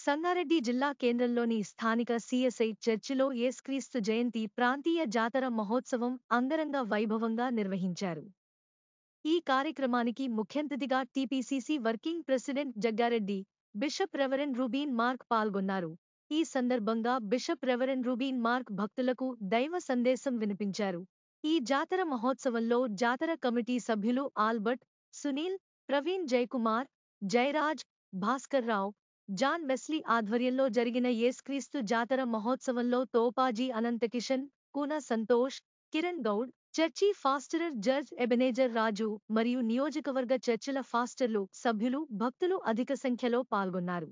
సంగారెడ్డి జిల్లా కేంద్రంలోని స్థానిక సిఎస్ఐ చర్చిలో యేసుక్రీస్తు జయంతి ప్రాంతీయ జాతర మహోత్సవం అంగరంగ వైభవంగా నిర్వహించారు. ఈ కార్యక్రమానికి ముఖ్యఅతిథిగా TPCC working president Jaggareddy, bishop reverend Reuben Mark పాల్గొన్నారు. ఈ సందర్భంగా బిషప్ రెవరెండ్ రూబీన్ మార్క్ భక్తులకు దైవ సందేశం వినిపించారు. ఈ జాతర మహోత్సవంలో జాతర కమిటీ సభ్యులు Albert, Sunil, Praveen, Jayakumar, Jayaraj, Bhaskar Rao, John Wesley ఆధ్వర్యంలో జరిగిన యేసుక్రీస్తు జాతర మహోత్సవంలో Thopaji Ananthakishan, Koona Santosh, Kiran Goud, church pastor judge Ebenezer Raju మరియు నియోజకవర్గ చర్చిల ఫాస్టర్లు, సభ్యులు, భక్తులు అధిక సంఖ్యలో పాల్గొన్నారు.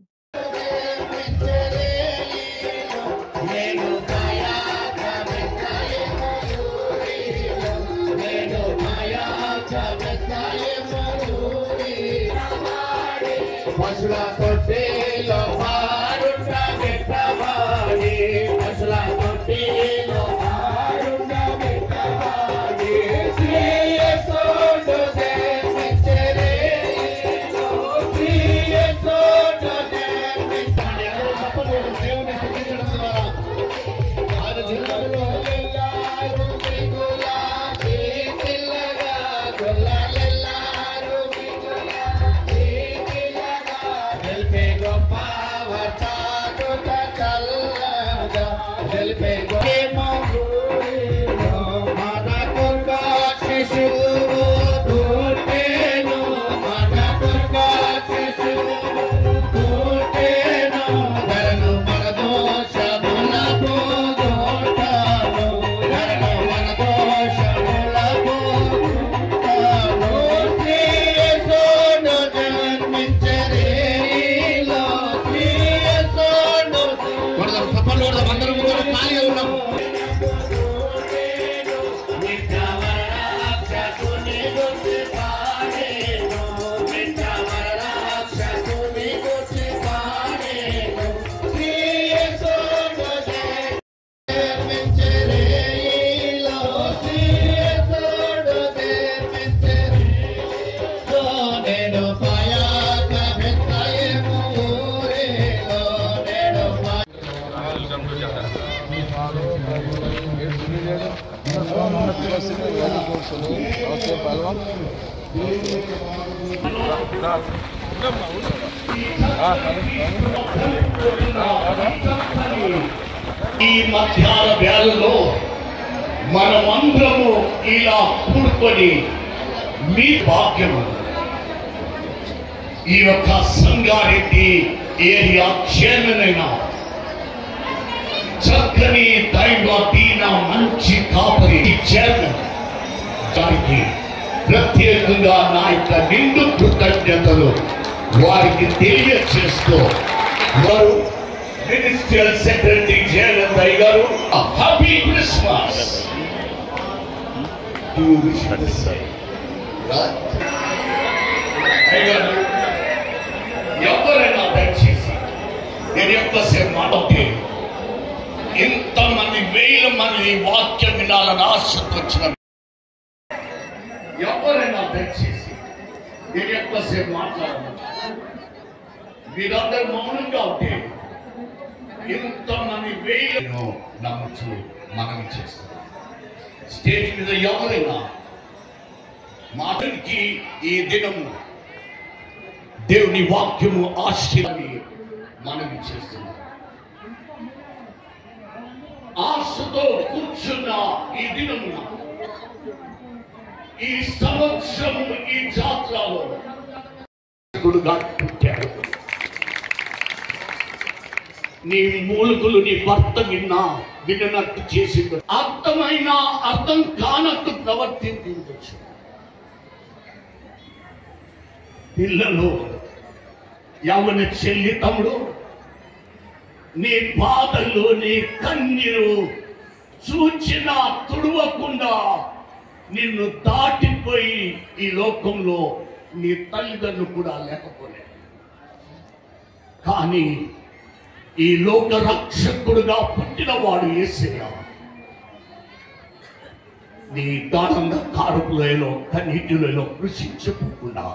ఈ మధ్యాహ్న వేళలో మనమందరము ఇలా కూడుకొని మీ భాగ్యము ఈ యొక్క సంగారెడ్డి ఏరియా చైర్మన్ అయిన చక్కని దైవ దీన మంచి కాపరి చైర్మన్ గారికి ప్రత్యేకంగా నా యొక్క నిండు కృతజ్ఞతలు వారికి తెలియజేస్తూ వారు మినిస్ట్రియల్ సెక్రటరీ జయనందయ్య గారు హ్యాపీ క్రిస్మస్ ఎవరైనా దయచేసి నేను ఎంతసేపు మాట్లాడితే ఇంతమంది వేల మంది వాక్యం వినాలని ఆశతో వచ్చిన ఎవరైనా దయచేసి నేను ఎంతసేపు మాట్లాడాలి మీరందరూ మౌనంగా ఉంటే ఇంతమంది వేలను నమ్మచ్చు మనవి చేస్తాం. స్టేజ్ మీద ఎవరైనా మాటకి ఈ దినము దేవుని వాక్యము ఆశ్చర్యాన్ని మనవి చేస్తున్నాం. ఆశతో కూర్చున్న ఈ దినమున ఈ సంవత్సరము ఈ జాతరలో పుట్టాడు. నీ మూలుగులు నీ భర్త విన్నట్టు చేసి అర్థమైన అర్థం కానట్టు ప్రవర్తించవచ్చు. పిల్లలు, యవ్వన చెల్లి, తమ్ముడు, నీ బాధలు నీ కన్నీరు చూచినా తుడవకుండా నిన్ను దాటిపోయి ఈ లోకంలో నీ తల్లిదండ్రులు కూడా లేకపోలేదు. కానీ ఈ లోక రక్షకుడుగా పుట్టిన వాడు యేసయ్య నీ గాఢంగా కారుపులలో కన్నీటిలో కృషించకుండా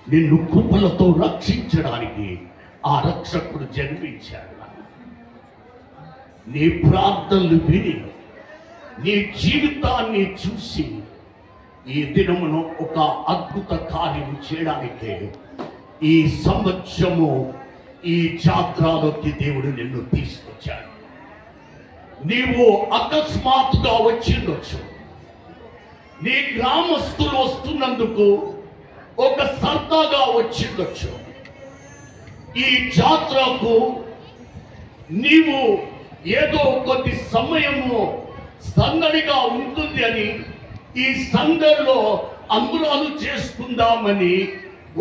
నిన్ను కృపలతో రక్షించడానికి ఆ రక్షకుడు జన్మించాడు. నీ ప్రార్థనలు విని నీ జీవితాన్ని చూసి ఈ దినమును ఒక అద్భుత కార్యం చేయడానికే ఈ సంవత్సరము ఈ జాత్రలోకి దేవుడు నిన్ను తీసుకొచ్చాడు. నీవు అకస్మాత్తుగా వచ్చిండొచ్చు. నీ గ్రామస్తులు వస్తున్నందుకు ఒక సరదాగా వచ్చిండొచ్చు. ఈ జాత్రకు నీవు ఏదో కొద్ది సమయము సందడిగా ఉంటుంది అని ఈ సందడిలో అంగుళాలు చేసుకుందామని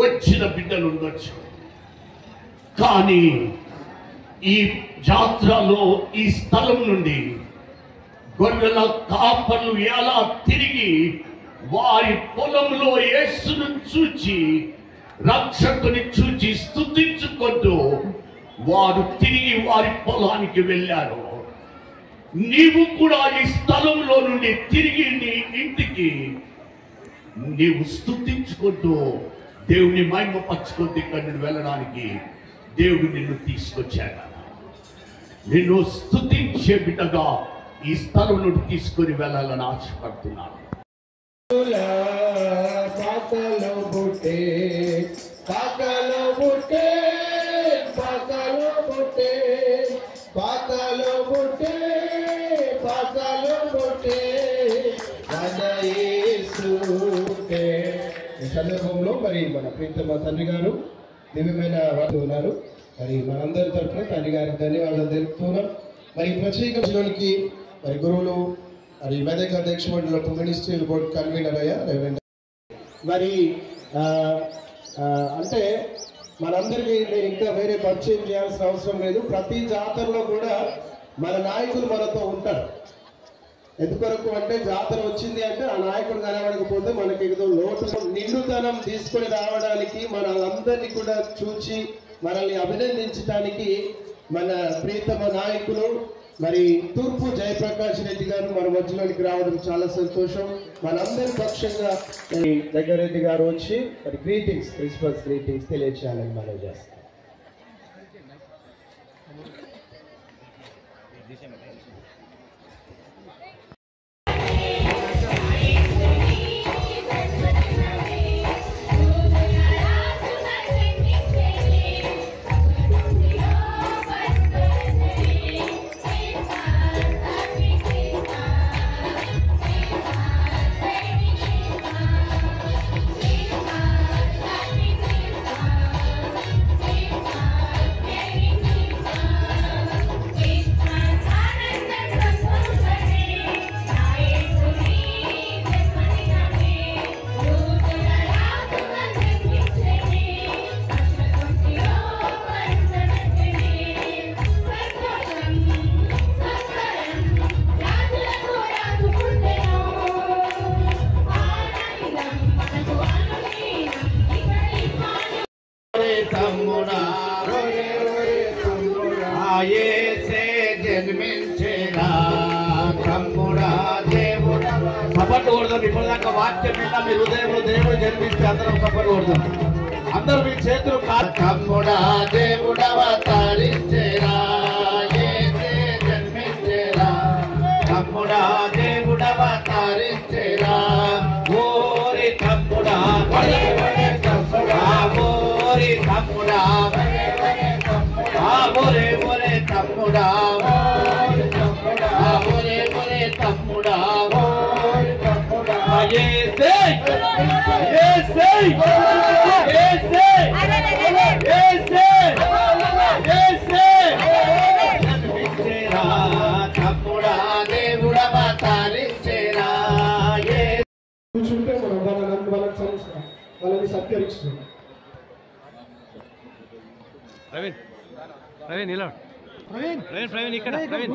వచ్చిన బిడ్డలు ఉండొచ్చు. కానీ ఈ జాత్రలో ఈ స్థలం నుండి గొర్రెల కాపర్లు ఎలా తిరిగి వారి పొలంలో యేసును చూచి రక్షకుని చూచి స్తుతించుకుంటూ వారు తిరిగి వారి పొలానికి వెళ్ళారు. నీవు కూడా ఈ స్థలంలో నుండి తిరిగి నీ ఇంటికి నీవు స్తుతించుకుంటూ దేవుని మహిమపరచుకుంటూ ఇక్కడి వెళ్ళడానికి దేవుడు నిన్ను తీసుకొచ్చాడు. నిన్ను స్తుతించే బిడ్డగా ఈ స్థలం నుండి తీసుకొని వెళ్ళాలని ఆశపడుతున్నాను. ఈ సందర్భంలో మరి మన ప్రీతమ తండ్రి గారు దివ్యమైన వారు ఉన్నారు. మరి మనందరి తరఫున తండ్రి గారికి ధన్యవాదాలు తెలుపుతున్నాం. మరి ప్రత్యేకంలోనికి మరి గురువులు మరి మెదక్ అధ్యక్ష మండలి మినిస్ట్రియల్ బోర్డు కన్వీనర్ అయ్యా మరి అంటే మనందరికీ నేను ఇంకా వేరే పరిచయం చేయాల్సిన అవసరం లేదు. ప్రతి జాతరలో కూడా మన నాయకులు మనతో ఉంటారు. ఎందుకొరకు అంటే జాతర వచ్చింది అంటే ఆ నాయకుడు కనబడకపోతే మనకి ఏదో లోటు నిండుతనం తీసుకొని రావడానికి మనందరినీ కూడా చూచి మనల్ని అభినందించడానికి మన ప్రీతమ నాయకులు మరి తూర్పు జయప్రకాష్ రెడ్డి గారు మన మధ్యలోనికి రావడం చాలా సంతోషం. మనందరి పక్షంగా జగ్గారెడ్డి గారు వచ్చి మరి గ్రీటింగ్స్ క్రిస్మస్ గ్రీటింగ్స్ తెలియచేయాలని మనం చేస్తాం. ఇప్పటిదాకా వాక్యం విన్నా మీ హృదయంలో దేవుడు జన్మించి అందరం సఫలపడదాం. అందరూ మీ చేతులు తమ్ముడా దేవుడవతరించేరా యేసే జన్మించేరా తమ్ముడా దేవుడవతరించేరా ఓరి తమ్ముడా ఓరి తమ్ముడా ఓరే ఓరే తమ్ముడా ఓరే ఓరే తమ్ముడా కూర్చుంటే మనం వాళ్ళని సత్కరిస్తున్నాం. ప్రవీణ్ ప్రవీణ్ ఇలా ప్రవీణ్ ప్రవీణ్ ఇక్కడ ప్రవీణ్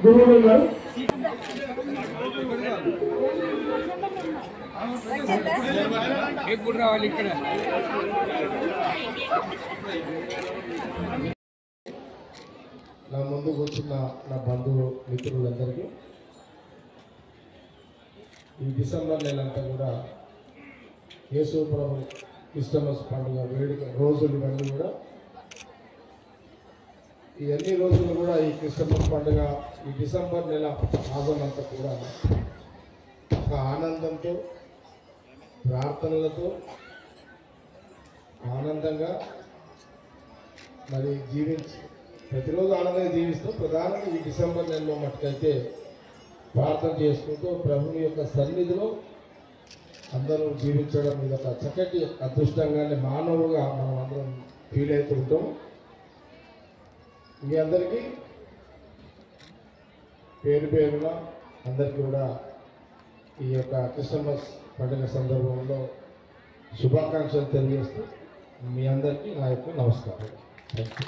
గురువులు ఉన్నారు. రావాలి ఇక్కడ నా ముందు కూర్చున్న నా బంధువు మిత్రులందరికీ ఈ డిసెంబర్ నెలంతా కూడా యేసు ప్రభు క్రిస్టమస్ పండుగ వేడుక రోజులు ఇవన్నీ కూడా ఈ అన్ని రోజులు కూడా ఈ క్రిస్టమస్ పండుగ ఈ డిసెంబర్ నెల మాసమంతా కూడా ఒక ఆనందంతో ప్రార్థనలతో ఆనందంగా మరి ప్రతిరోజు ఆనందంగా జీవిస్తూ ప్రధానంగా ఈ డిసెంబర్ నెలలో మట్టుకైతే ప్రార్థన చేసుకుంటూ ప్రభుని యొక్క సన్నిధిలో అందరూ జీవించడం ఇది ఒక చక్కటి అదృష్టంగానే మానవుగా మనం అందరం ఫీల్ అవుతుంటాం. మీ అందరికీ పేరు పేరున అందరికీ కూడా ఈ యొక్క క్రిస్టమస్ పండుగ సందర్భంలో శుభాకాంక్షలు తెలియజేస్తూ మీ అందరికీ నా యొక్క నమస్కారం. Thank you.